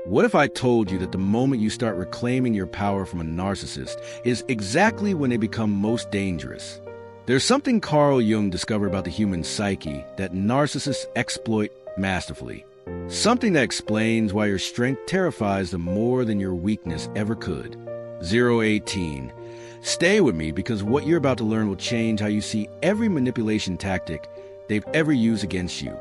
What if I told you that the moment you start reclaiming your power from a narcissist is exactly when they become most dangerous? There's something Carl Jung discovered about the human psyche that narcissists exploit masterfully. Something that explains why your strength terrifies them more than your weakness ever could. 018. Stay with me because what you're about to learn will change how you see every manipulation tactic they've ever used against you.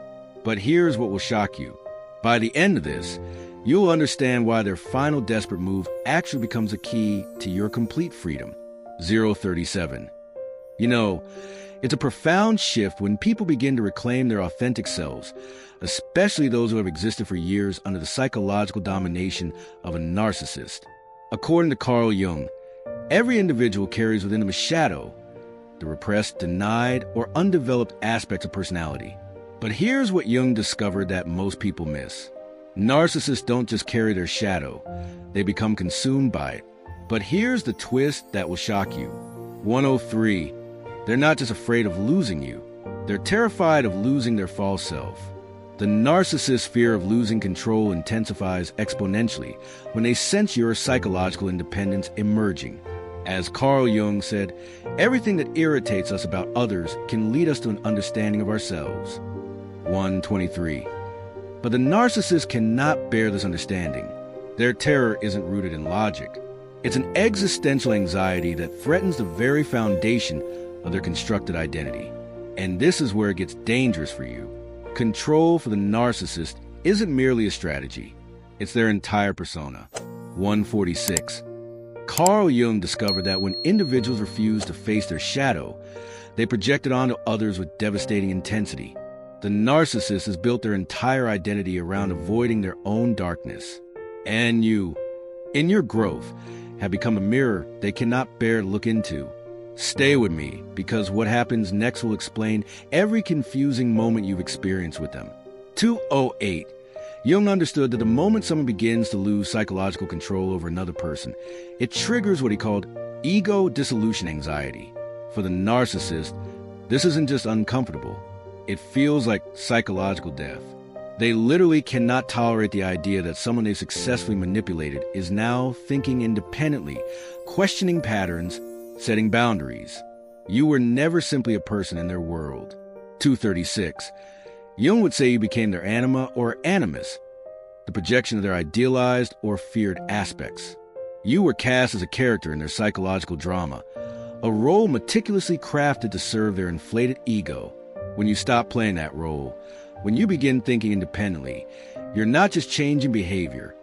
But here's what will shock you. By the end of this, you'll understand why their final desperate move actually becomes a key to your complete freedom. 037. You know, it's a profound shift when people begin to reclaim their authentic selves, especially those who have existed for years under the psychological domination of a narcissist. According to Carl Jung, every individual carries within them a shadow, the repressed, denied, or undeveloped aspects of personality. But here's what Jung discovered that most people miss. Narcissists don't just carry their shadow, they become consumed by it. But here's the twist that will shock you. 103. They're not just afraid of losing you, they're terrified of losing their false self. The narcissist's fear of losing control intensifies exponentially when they sense your psychological independence emerging. As Carl Jung said, everything that irritates us about others can lead us to an understanding of ourselves. 123. But the narcissist cannot bear this understanding. Their terror isn't rooted in logic. It's an existential anxiety that threatens the very foundation of their constructed identity. And this is where it gets dangerous for you. Control for the narcissist isn't merely a strategy. It's their entire persona. 146. Carl Jung discovered that when individuals refuse to face their shadow, they project it onto others with devastating intensity. The narcissist has built their entire identity around avoiding their own darkness. And you, in your growth, have become a mirror they cannot bear to look into. Stay with me, because what happens next will explain every confusing moment you've experienced with them. 208. Jung understood that the moment someone begins to lose psychological control over another person, it triggers what he called ego dissolution anxiety. For the narcissist, this isn't just uncomfortable. It feels like psychological death. They literally cannot tolerate the idea that someone they successfully manipulated is now thinking independently, questioning patterns, setting boundaries. You were never simply a person in their world. 236. Jung would say you became their anima or animus, the projection of their idealized or feared aspects. You were cast as a character in their psychological drama, a role meticulously crafted to serve their inflated ego. When you stop playing that role, when you begin thinking independently, you're not just changing behavior,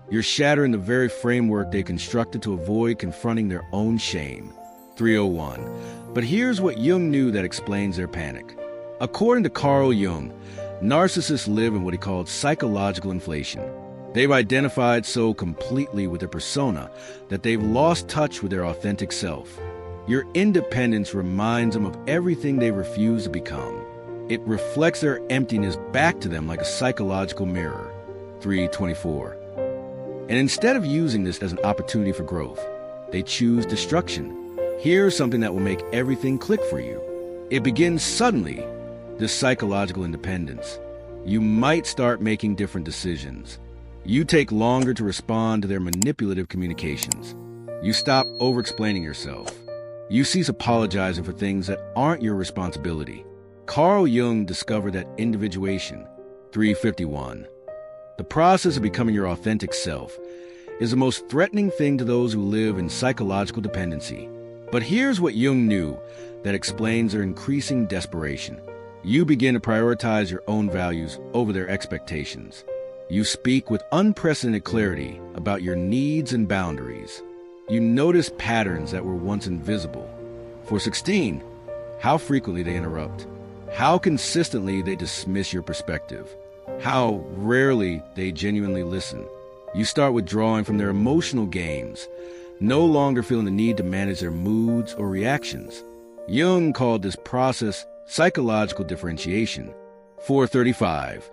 you're shattering the very framework they constructed to avoid confronting their own shame. 301. But here's what Jung knew that explains their panic. According to Carl Jung, narcissists live in what he called psychological inflation. They've identified so completely with their persona that they've lost touch with their authentic self. Your independence reminds them of everything they refuse to become. It reflects their emptiness back to them like a psychological mirror. 324. And instead of using this as an opportunity for growth, they choose destruction. Here's something that will make everything click for you. It begins suddenly, this psychological independence. You might start making different decisions. You take longer to respond to their manipulative communications. You stop over-explaining yourself. You cease apologizing for things that aren't your responsibility. Carl Jung discovered that individuation. 351. The process of becoming your authentic self is the most threatening thing to those who live in psychological dependency. But here's what Jung knew that explains their increasing desperation. You begin to prioritize your own values over their expectations. You speak with unprecedented clarity about your needs and boundaries. You notice patterns that were once invisible. For 16, how frequently they interrupt. How consistently they dismiss your perspective. How rarely they genuinely listen. You start withdrawing from their emotional games, no longer feeling the need to manage their moods or reactions. Jung called this process psychological differentiation. 435.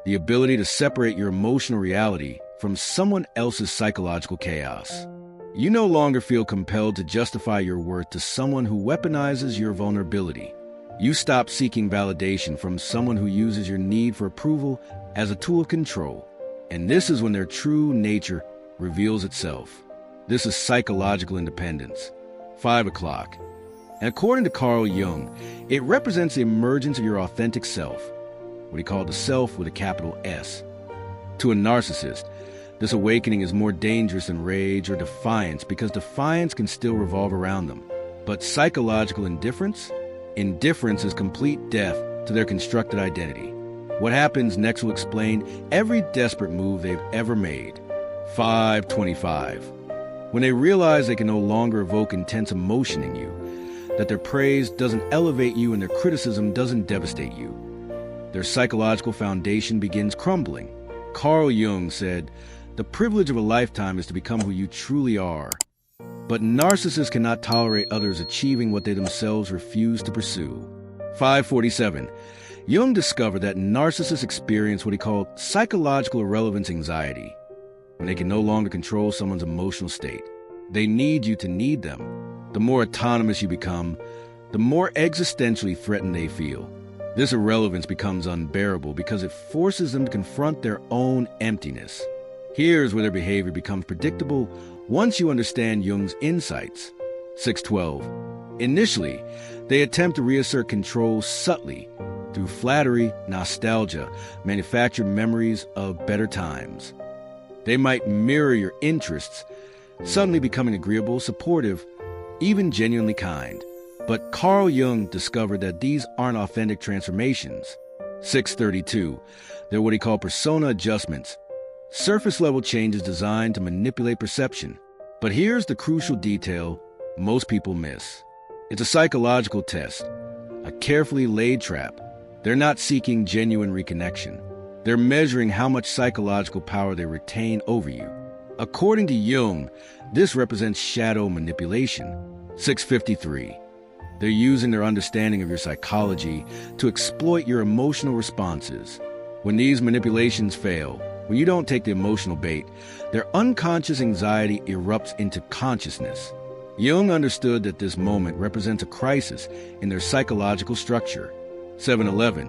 The ability to separate your emotional reality from someone else's psychological chaos. You no longer feel compelled to justify your worth to someone who weaponizes your vulnerability. You stop seeking validation from someone who uses your need for approval as a tool of control. And this is when their true nature reveals itself. This is psychological independence. 5 o'clock. And according to Carl Jung, it represents the emergence of your authentic self, what he called the self with a capital S. To a narcissist, this awakening is more dangerous than rage or defiance because defiance can still revolve around them. But psychological indifference? Indifference is complete death to their constructed identity. What happens next will explain every desperate move they've ever made. 5:25. When they realize they can no longer evoke intense emotion in you, that their praise doesn't elevate you and their criticism doesn't devastate you, their psychological foundation begins crumbling. Carl Jung said, "The privilege of a lifetime is to become who you truly are." But narcissists cannot tolerate others achieving what they themselves refuse to pursue. 5:47. Jung discovered that narcissists experience what he called psychological irrelevance anxiety, when they can no longer control someone's emotional state. They need you to need them. The more autonomous you become, the more existentially threatened they feel. This irrelevance becomes unbearable because it forces them to confront their own emptiness. Here's where their behavior becomes predictable once you understand Jung's insights. 6:12. Initially, they attempt to reassert control subtly through flattery, nostalgia, manufactured memories of better times. They might mirror your interests, suddenly becoming agreeable, supportive, even genuinely kind. But Carl Jung discovered that these aren't authentic transformations. 6:32. They're what he called persona adjustments, surface-level changes designed to manipulate perception. But here's the crucial detail most people miss. It's a psychological test, a carefully laid trap. They're not seeking genuine reconnection. They're measuring how much psychological power they retain over you. According to Jung, this represents shadow manipulation. 6:53. They're using their understanding of your psychology to exploit your emotional responses. When these manipulations fail, when you don't take the emotional bait, their unconscious anxiety erupts into consciousness. Jung understood that this moment represents a crisis in their psychological structure. 7:11.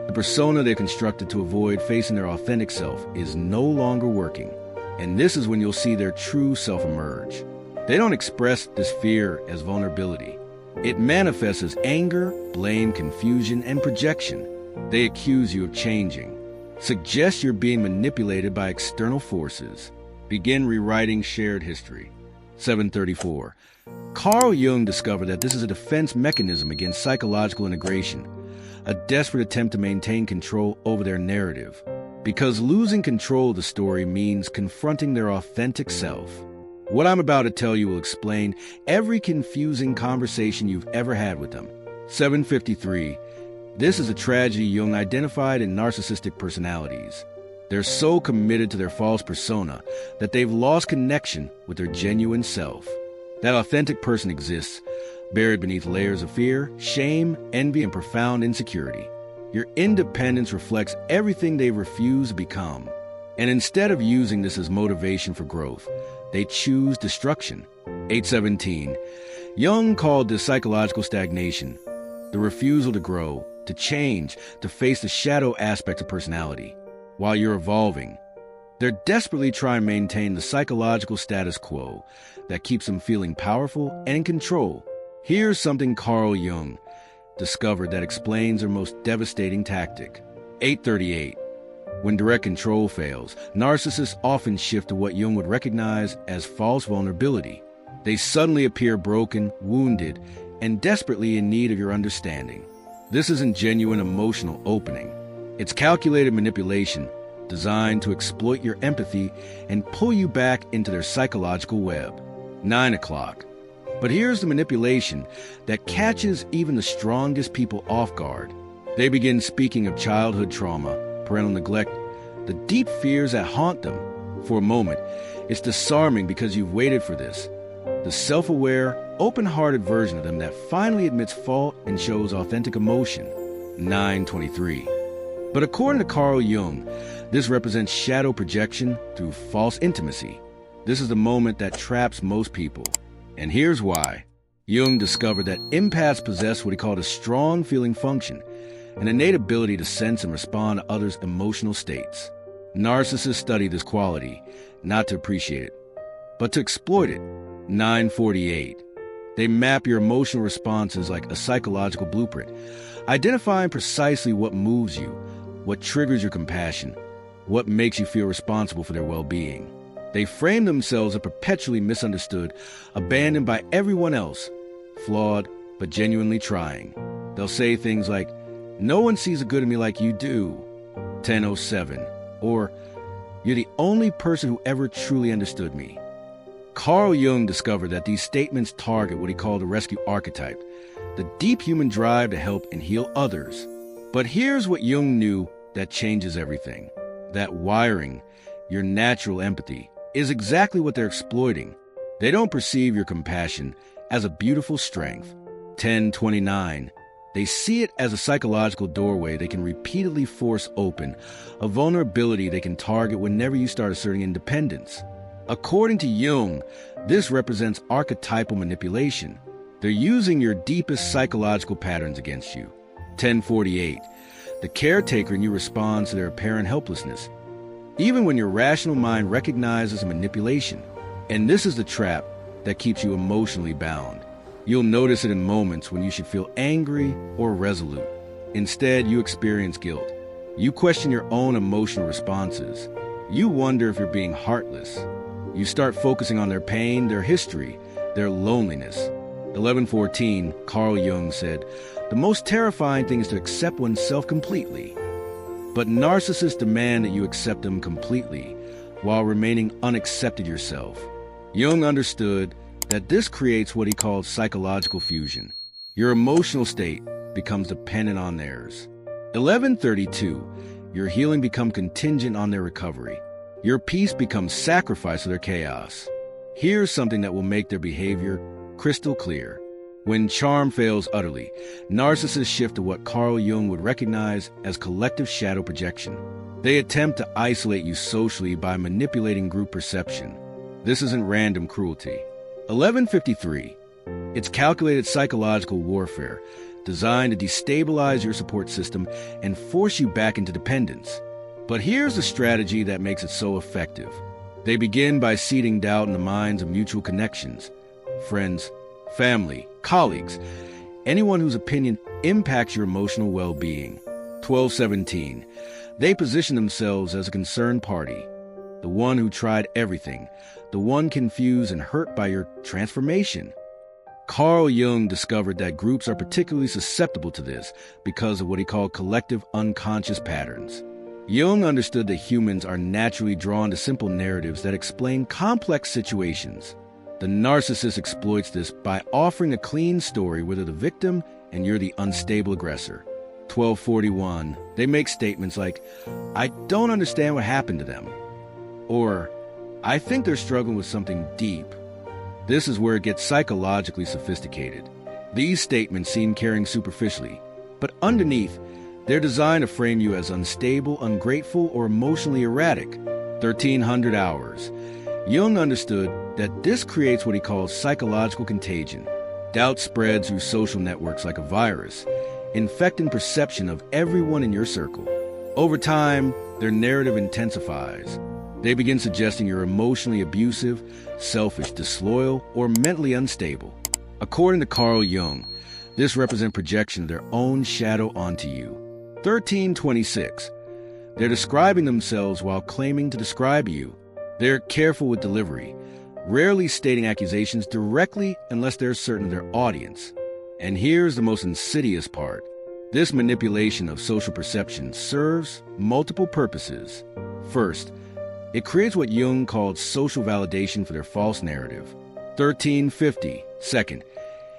The persona they've constructed to avoid facing their authentic self is no longer working. And this is when you'll see their true self emerge. They don't express this fear as vulnerability. It manifests as anger, blame, confusion, and projection. They accuse you of changing, suggest you're being manipulated by external forces. Begin rewriting shared history. 7:34. Carl Jung discovered that this is a defense mechanism against psychological integration, a desperate attempt to maintain control over their narrative. Because losing control of the story means confronting their authentic self. What I'm about to tell you will explain every confusing conversation you've ever had with them. 7:53. This is a tragedy Jung identified in narcissistic personalities. They're so committed to their false persona that they've lost connection with their genuine self. That authentic person exists, buried beneath layers of fear, shame, envy, and profound insecurity. Your independence reflects everything they refuse to become. And instead of using this as motivation for growth, they choose destruction. 8:17. Jung called this psychological stagnation, the refusal to grow, to change, to face the shadow aspects of personality. While you're evolving, they're desperately trying to maintain the psychological status quo that keeps them feeling powerful and in control. Here's something Carl Jung discovered that explains their most devastating tactic. 8:38. When direct control fails, narcissists often shift to what Jung would recognize as false vulnerability. They suddenly appear broken, wounded, and desperately in need of your understanding. This isn't genuine emotional opening. It's calculated manipulation designed to exploit your empathy and pull you back into their psychological web. 9 o'clock. But here's the manipulation that catches even the strongest people off guard. They begin speaking of childhood trauma, parental neglect, the deep fears that haunt them. For a moment, it's disarming because you've waited for this. The self-aware, open-hearted version of them that finally admits fault and shows authentic emotion. 9:23. But according to Carl Jung, this represents shadow projection through false intimacy. This is the moment that traps most people. And here's why. Jung discovered that empaths possess what he called a strong feeling function, an innate ability to sense and respond to others' emotional states. Narcissists study this quality, not to appreciate it, but to exploit it. 948. They map your emotional responses like a psychological blueprint, identifying precisely what moves you, what triggers your compassion, what makes you feel responsible for their well-being. They frame themselves as perpetually misunderstood, abandoned by everyone else, flawed but genuinely trying. They'll say things like, "No one sees the good in me like you do," 1007, or "You're the only person who ever truly understood me." Carl Jung discovered that these statements target what he called the rescue archetype, the deep human drive to help and heal others. But here's what Jung knew that changes everything. That wiring, your natural empathy, is exactly what they're exploiting. They don't perceive your compassion as a beautiful strength. 1029. They see it as a psychological doorway they can repeatedly force open, a vulnerability they can target whenever you start asserting independence. According to Jung, this represents archetypal manipulation. They're using your deepest psychological patterns against you. 1048. The caretaker in you responds to their apparent helplessness, even when your rational mind recognizes manipulation. And this is the trap that keeps you emotionally bound. You'll notice it in moments when you should feel angry or resolute. Instead, you experience guilt. You question your own emotional responses. You wonder if you're being heartless. You start focusing on their pain, their history, their loneliness. 1114, Carl Jung said, "The most terrifying thing is to accept oneself completely." But narcissists demand that you accept them completely while remaining unaccepted yourself. Jung understood that this creates what he called psychological fusion. Your emotional state becomes dependent on theirs. 1132, your healing becomes contingent on their recovery. Your peace becomes sacrifice to their chaos. Here's something that will make their behavior crystal clear. When charm fails utterly, narcissists shift to what Carl Jung would recognize as collective shadow projection. They attempt to isolate you socially by manipulating group perception. This isn't random cruelty. 1153. It's calculated psychological warfare, designed to destabilize your support system and force you back into dependence. But here's the strategy that makes it so effective. They begin by seeding doubt in the minds of mutual connections, friends, family, colleagues, anyone whose opinion impacts your emotional well-being. 1217. They position themselves as a concerned party, the one who tried everything, the one confused and hurt by your transformation. Carl Jung discovered that groups are particularly susceptible to this because of what he called collective unconscious patterns. Jung understood that humans are naturally drawn to simple narratives that explain complex situations. The narcissist exploits this by offering a clean story where they're the victim and you're the unstable aggressor. 1241. They make statements like, "I don't understand what happened to them," or "I think they're struggling with something deep." This is where it gets psychologically sophisticated. These statements seem caring superficially, but underneath, they're designed to frame you as unstable, ungrateful, or emotionally erratic. 1300 hours. Jung understood that this creates what he calls psychological contagion. Doubt spreads through social networks like a virus, infecting perception of everyone in your circle. Over time, their narrative intensifies. They begin suggesting you're emotionally abusive, selfish, disloyal, or mentally unstable. According to Carl Jung, this represents projection of their own shadow onto you. 1326. They're describing themselves while claiming to describe you. They're careful with delivery, rarely stating accusations directly unless they're certain of their audience. And here's the most insidious part. This manipulation of social perception serves multiple purposes. First, it creates what Jung called social validation for their false narrative. 1350. Second,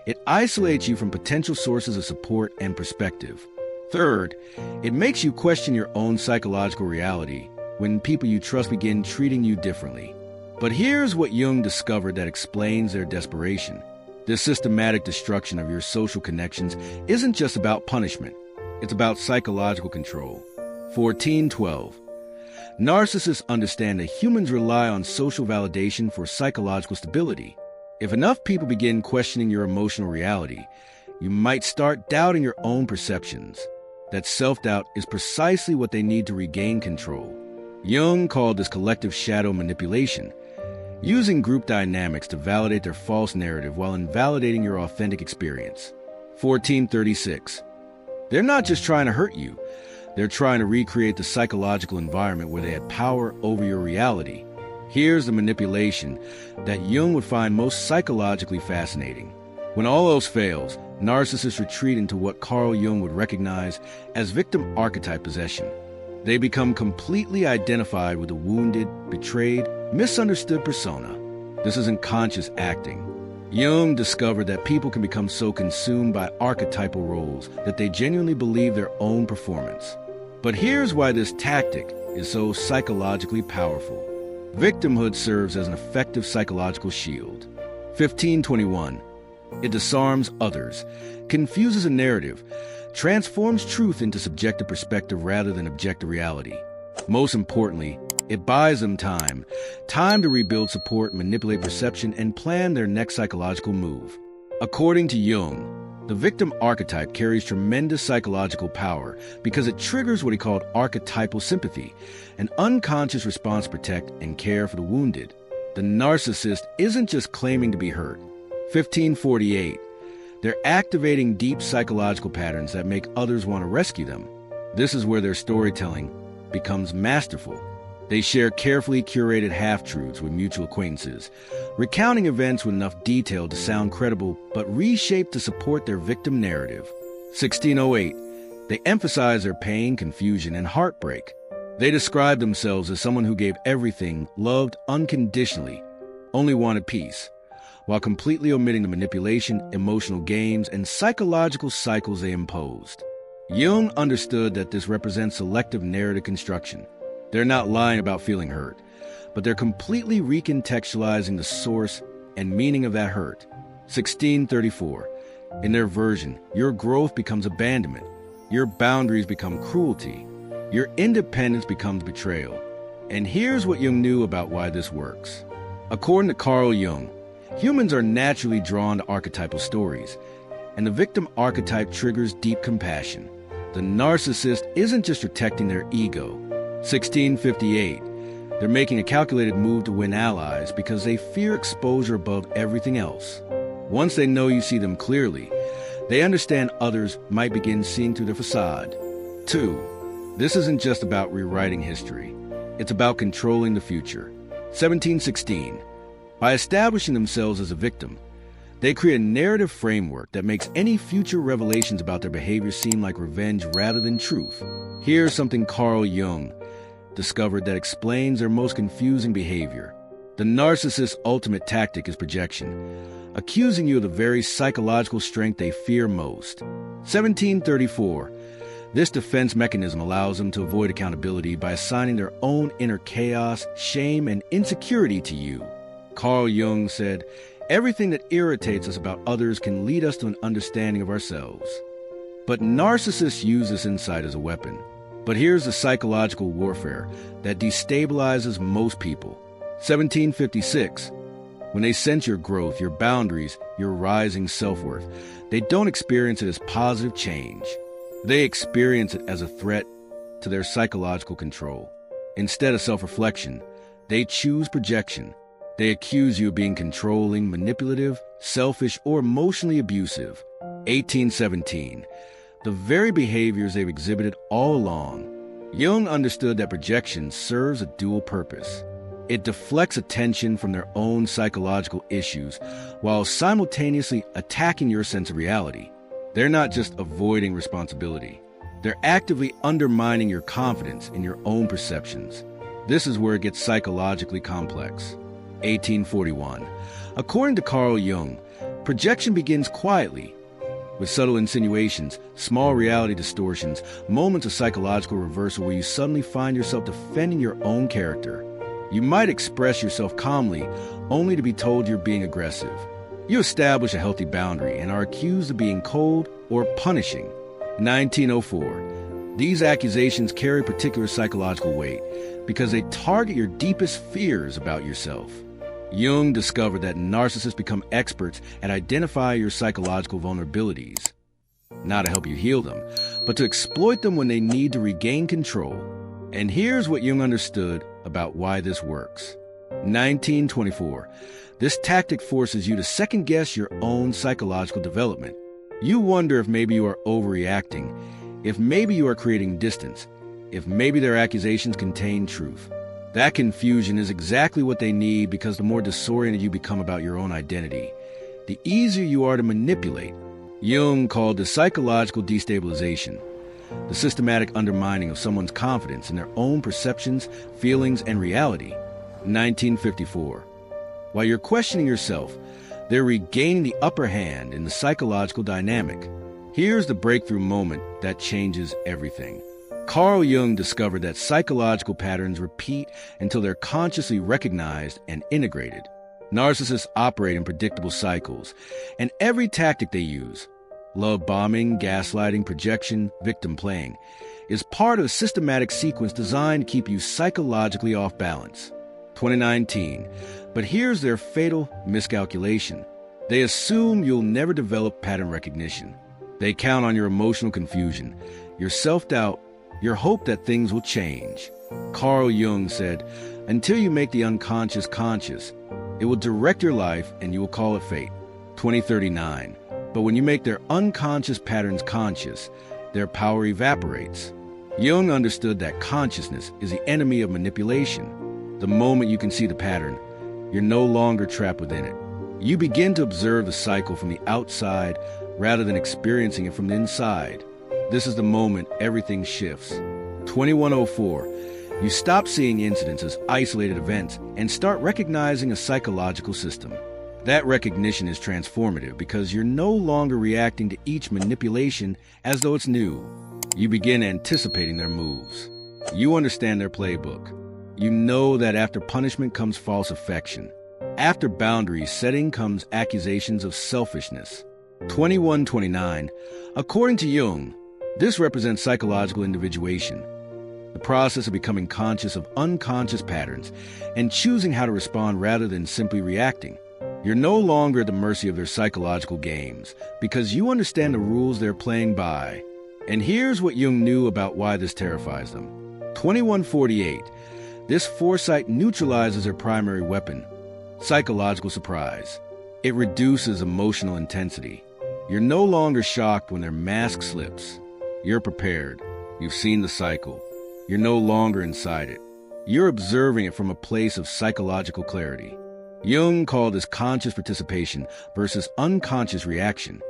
it isolates you from potential sources of support and perspective. Third, it makes you question your own psychological reality when people you trust begin treating you differently. But here's what Jung discovered that explains their desperation. This systematic destruction of your social connections isn't just about punishment. It's about psychological control. 1412. Narcissists understand that humans rely on social validation for psychological stability. If enough people begin questioning your emotional reality, you might start doubting your own perceptions. That self-doubt is precisely what they need to regain control. Jung called this collective shadow manipulation, using group dynamics to validate their false narrative while invalidating your authentic experience. 1436. They're not just trying to hurt you, they're trying to recreate the psychological environment where they had power over your reality. Here's the manipulation that Jung would find most psychologically fascinating. When all else fails, narcissists retreat into what Carl Jung would recognize as victim archetype possession. They become completely identified with a wounded, betrayed, misunderstood persona. This isn't conscious acting. Jung discovered that people can become so consumed by archetypal roles that they genuinely believe their own performance. But here's why this tactic is so psychologically powerful. Victimhood serves as an effective psychological shield. 1521. It disarms others, confuses a narrative, transforms truth into subjective perspective rather than objective reality. Most importantly, it buys them time to rebuild support, manipulate perception, and plan their next psychological move. According to Jung, the victim archetype carries tremendous psychological power because it triggers what he called archetypal sympathy, an unconscious response to protect and care for the wounded. The narcissist isn't just claiming to be hurt. 1548. They're activating deep psychological patterns that make others want to rescue them. This is where their storytelling becomes masterful. They share carefully curated half-truths with mutual acquaintances, recounting events with enough detail to sound credible but reshaped to support their victim narrative. 1608. They emphasize their pain, confusion, and heartbreak. They describe themselves as someone who gave everything, loved unconditionally, only wanted peace, while completely omitting the manipulation, emotional games, and psychological cycles they imposed. Jung understood that this represents selective narrative construction. They're not lying about feeling hurt, but they're completely recontextualizing the source and meaning of that hurt. 1634. In their version, your growth becomes abandonment, your boundaries become cruelty, your independence becomes betrayal. And here's what Jung knew about why this works. According to Carl Jung, humans are naturally drawn to archetypal stories, and the victim archetype triggers deep compassion. The narcissist isn't just protecting their ego. 1658. They're making a calculated move to win allies because they fear exposure above everything else. Once they know you see them clearly, they understand others might begin seeing through their facade. 2. This isn't just about rewriting history. It's about controlling the future. 1716. By establishing themselves as a victim, they create a narrative framework that makes any future revelations about their behavior seem like revenge rather than truth. Here's something Carl Jung discovered that explains their most confusing behavior. The narcissist's ultimate tactic is projection, accusing you of the very psychological strength they fear most. 1734. This defense mechanism allows them to avoid accountability by assigning their own inner chaos, shame, and insecurity to you. Carl Jung said, "Everything that irritates us about others can lead us to an understanding of ourselves." But narcissists use this insight as a weapon. But here's the psychological warfare that destabilizes most people. 1756. When they sense your growth, your boundaries, your rising self-worth, they don't experience it as positive change. They experience it as a threat to their psychological control. Instead of self-reflection, they choose projection. They accuse you of being controlling, manipulative, selfish, or emotionally abusive. 1817. The very behaviors they've exhibited all along. Jung understood that projection serves a dual purpose. It deflects attention from their own psychological issues while simultaneously attacking your sense of reality. They're not just avoiding responsibility. They're actively undermining your confidence in your own perceptions. This is where it gets psychologically complex. 1841. According to Carl Jung, projection begins quietly, with subtle insinuations, small reality distortions, moments of psychological reversal where you suddenly find yourself defending your own character. You might express yourself calmly, only to be told you're being aggressive. You establish a healthy boundary and are accused of being cold or punishing. 1904. These accusations carry particular psychological weight because they target your deepest fears about yourself. Jung discovered that narcissists become experts at identifying your psychological vulnerabilities, not to help you heal them, but to exploit them when they need to regain control. And here's what Jung understood about why this works. 1924. This tactic forces you to second-guess your own psychological development. You wonder if maybe you are overreacting, if maybe you are creating distance, if maybe their accusations contain truth. That confusion is exactly what they need, because the more disoriented you become about your own identity, the easier you are to manipulate. Jung called this psychological destabilization, the systematic undermining of someone's confidence in their own perceptions, feelings, and reality. 1954. While you're questioning yourself, they're regaining the upper hand in the psychological dynamic. Here's the breakthrough moment that changes everything. Carl Jung discovered that psychological patterns repeat until they're consciously recognized and integrated. Narcissists operate in predictable cycles, and every tactic they use, love bombing, gaslighting, projection, victim playing, is part of a systematic sequence designed to keep you psychologically off balance. 2019. But here's their fatal miscalculation. They assume you'll never develop pattern recognition. They count on your emotional confusion, your self-doubt, your hope that things will change. Carl Jung said, until you make the unconscious conscious, it will direct your life and you will call it fate. 2039. But when you make their unconscious patterns conscious, their power evaporates. Jung understood that consciousness is the enemy of manipulation. The moment you can see the pattern, you're no longer trapped within it. You begin to observe the cycle from the outside rather than experiencing it from the inside. This is the moment everything shifts. 2104. You stop seeing incidents as isolated events and start recognizing a psychological system. That recognition is transformative because you're no longer reacting to each manipulation as though it's new. You begin anticipating their moves. You understand their playbook. You know that after punishment comes false affection. After boundary setting comes accusations of selfishness. 2129. According to Jung, this represents psychological individuation, the process of becoming conscious of unconscious patterns and choosing how to respond rather than simply reacting. You're no longer at the mercy of their psychological games because you understand the rules they're playing by. And here's what Jung knew about why this terrifies them. 2148. This foresight neutralizes their primary weapon, psychological surprise. It reduces emotional intensity. You're no longer shocked when their mask slips. You're prepared. You've seen the cycle. You're no longer inside it. You're observing it from a place of psychological clarity. Jung called this conscious participation versus unconscious reaction.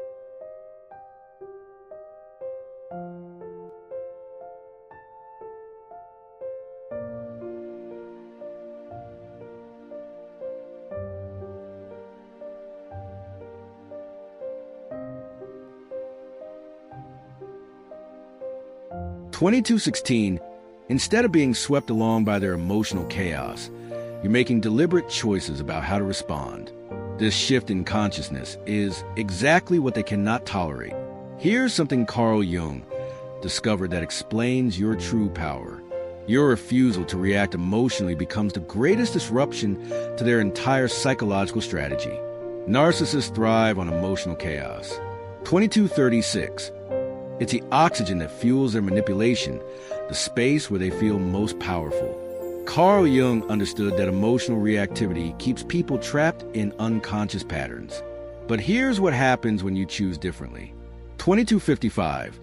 (2216). Instead of being swept along by their emotional chaos, you're making deliberate choices about how to respond. This shift in consciousness is exactly what they cannot tolerate. Here's something Carl Jung discovered that explains your true power. Your refusal to react emotionally becomes the greatest disruption to their entire psychological strategy. Narcissists thrive on emotional chaos. 2236. It's the oxygen that fuels their manipulation, the space where they feel most powerful. Carl Jung understood that emotional reactivity keeps people trapped in unconscious patterns. But here's what happens when you choose differently. 2255.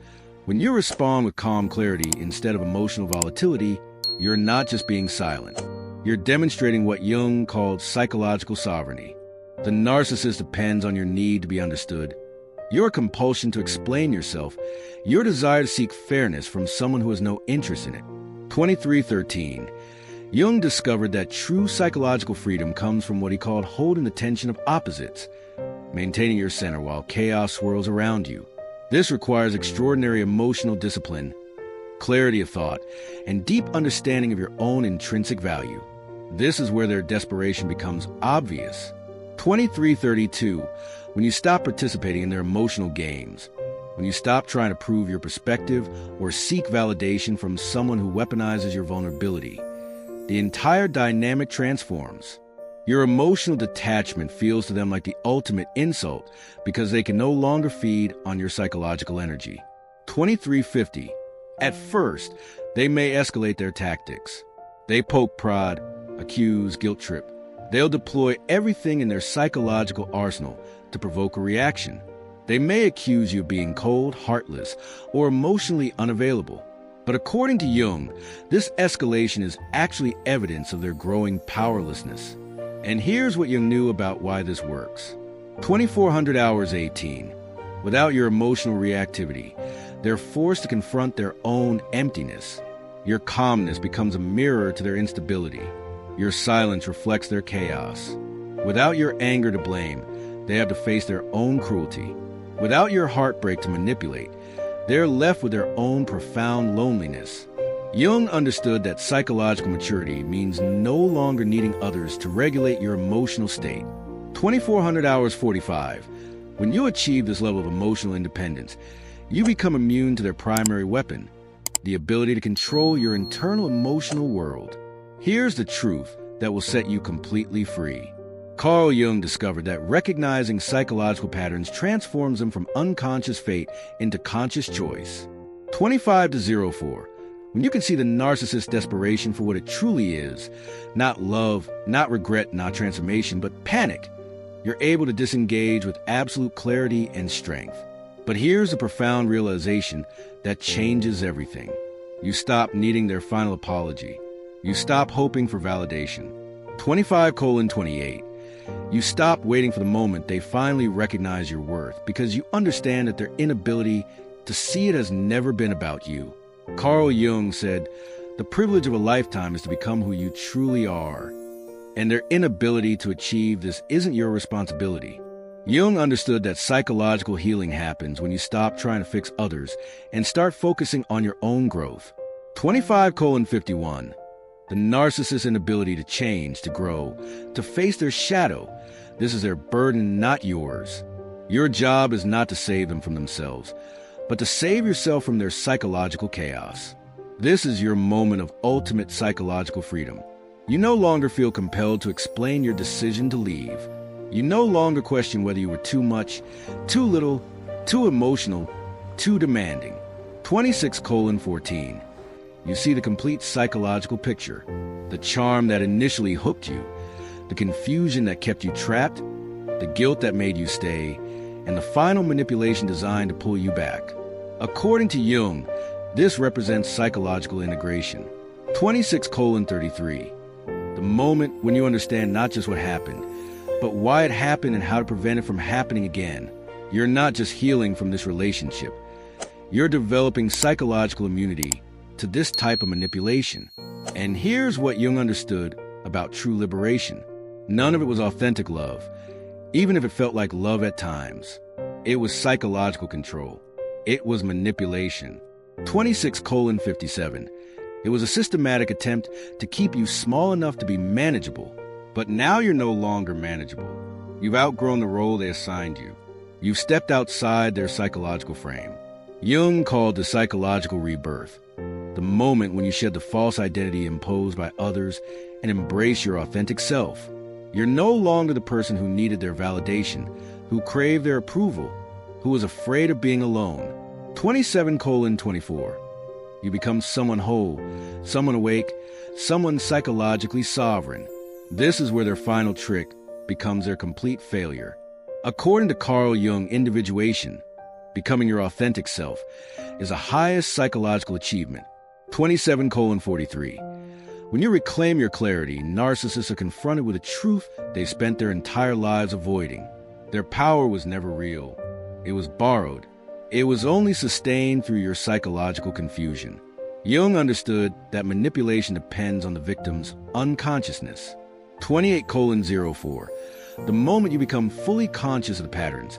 When you respond with calm clarity instead of emotional volatility, you're not just being silent. You're demonstrating what Jung called psychological sovereignty. The narcissist depends on your need to be understood, your compulsion to explain yourself, your desire to seek fairness from someone who has no interest in it. 2313. Jung discovered that true psychological freedom comes from what he called holding the tension of opposites, maintaining your center while chaos swirls around you. This requires extraordinary emotional discipline, clarity of thought, and deep understanding of your own intrinsic value. This is where their desperation becomes obvious. 2332. When you stop participating in their emotional games, when you stop trying to prove your perspective or seek validation from someone who weaponizes your vulnerability, the entire dynamic transforms. Your emotional detachment feels to them like the ultimate insult because they can no longer feed on your psychological energy. 2350. At first, They may escalate their tactics. They poke, prod, accuse, guilt trip. They'll deploy everything in their psychological arsenal to provoke a reaction. They may accuse you of being cold, heartless, or emotionally unavailable. But according to Jung, this escalation is actually evidence of their growing powerlessness. And here's what Jung knew about why this works. 2400 hours 18. Without your emotional reactivity, they're forced to confront their own emptiness. Your calmness becomes a mirror to their instability. Your silence reflects their chaos. Without your anger to blame, they have to face their own cruelty. Without your heartbreak to manipulate, they're left with their own profound loneliness. Jung understood that psychological maturity means no longer needing others to regulate your emotional state. 2400 hours 45. When you achieve this level of emotional independence, you become immune to their primary weapon, the ability to control your internal emotional world. Here's the truth that will set you completely free. Carl Jung discovered that recognizing psychological patterns transforms them from unconscious fate into conscious choice. 25-04. When you can see the narcissist's desperation for what it truly is, not love, not regret, not transformation, but panic, you're able to disengage with absolute clarity and strength. But here's a profound realization that changes everything. You stop needing their final apology. You stop hoping for validation. 25:28. You stop waiting for the moment they finally recognize your worth because you understand that their inability to see it has never been about you. Carl Jung said, "The privilege of a lifetime is to become who you truly are." And their inability to achieve this isn't your responsibility. Jung understood that psychological healing happens when you stop trying to fix others and start focusing on your own growth. 25:51. The narcissist's inability to change, to grow, to face their shadow. This is their burden, not yours. Your job is not to save them from themselves, but to save yourself from their psychological chaos. This is your moment of ultimate psychological freedom. You no longer feel compelled to explain your decision to leave. You no longer question whether you were too much, too little, too emotional, too demanding. 26:14. You see the complete psychological picture, the charm that initially hooked you, the confusion that kept you trapped, the guilt that made you stay, and the final manipulation designed to pull you back. According to Jung, this represents psychological integration. 26:33. The moment when you understand not just what happened, but why it happened and how to prevent it from happening again. You're not just healing from this relationship. You're developing psychological immunity to this type of manipulation. And here's what Jung understood about true liberation. None of it was authentic love, even if it felt like love at times. It was psychological control. It was manipulation. 26:57. It was a systematic attempt to keep you small enough to be manageable. But now you're no longer manageable. You've outgrown the role they assigned you. You've stepped outside their psychological frame. Jung called the psychological rebirth, the moment when you shed the false identity imposed by others and embrace your authentic self. You're no longer the person who needed their validation, who craved their approval, who was afraid of being alone. 27:24. You become someone whole, someone awake, someone psychologically sovereign. This is where their final trick becomes their complete failure. According to Carl Jung, individuation, becoming your authentic self, is the highest psychological achievement. 27:43. When you reclaim your clarity, narcissists are confronted with a truth they spent their entire lives avoiding. Their power was never real. It was borrowed. It was only sustained through your psychological confusion. Jung understood that manipulation depends on the victim's unconsciousness. 28:04. The moment you become fully conscious of the patterns,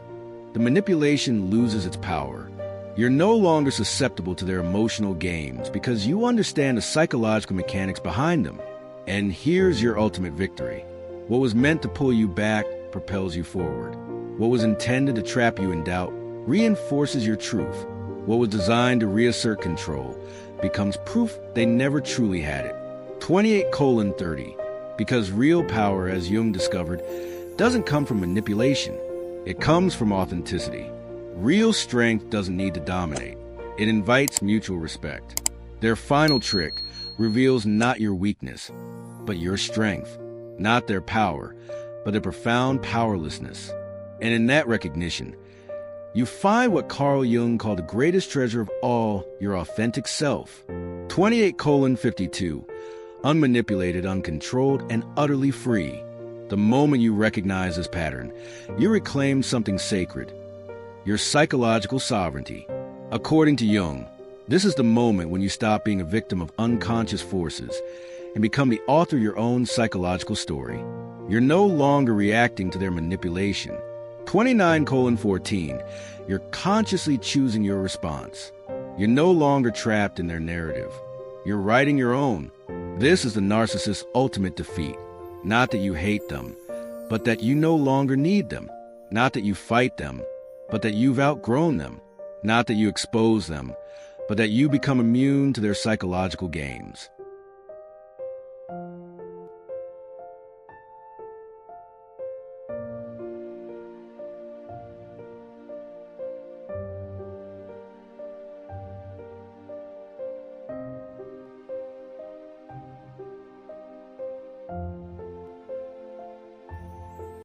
the manipulation loses its power. You're no longer susceptible to their emotional games because you understand the psychological mechanics behind them. And here's your ultimate victory. What was meant to pull you back propels you forward. What was intended to trap you in doubt reinforces your truth. What was designed to reassert control becomes proof they never truly had it. 28:30. Because real power, as Jung discovered, doesn't come from manipulation. It comes from authenticity. Real strength doesn't need to dominate. It invites mutual respect. Their final trick reveals not your weakness, but your strength, not their power, but their profound powerlessness. And in that recognition, you find what Carl Jung called the greatest treasure of all, your authentic self. 28:52, unmanipulated, uncontrolled, and utterly free. The moment you recognize this pattern, you reclaim something sacred, your psychological sovereignty. According to Jung, this is the moment when you stop being a victim of unconscious forces and become the author of your own psychological story. You're no longer reacting to their manipulation. 29:14, you're consciously choosing your response. You're no longer trapped in their narrative. You're writing your own. This is the narcissist's ultimate defeat. Not that you hate them, but that you no longer need them. Not that you fight them, but that you've outgrown them. Not that you expose them, but that you become immune to their psychological games.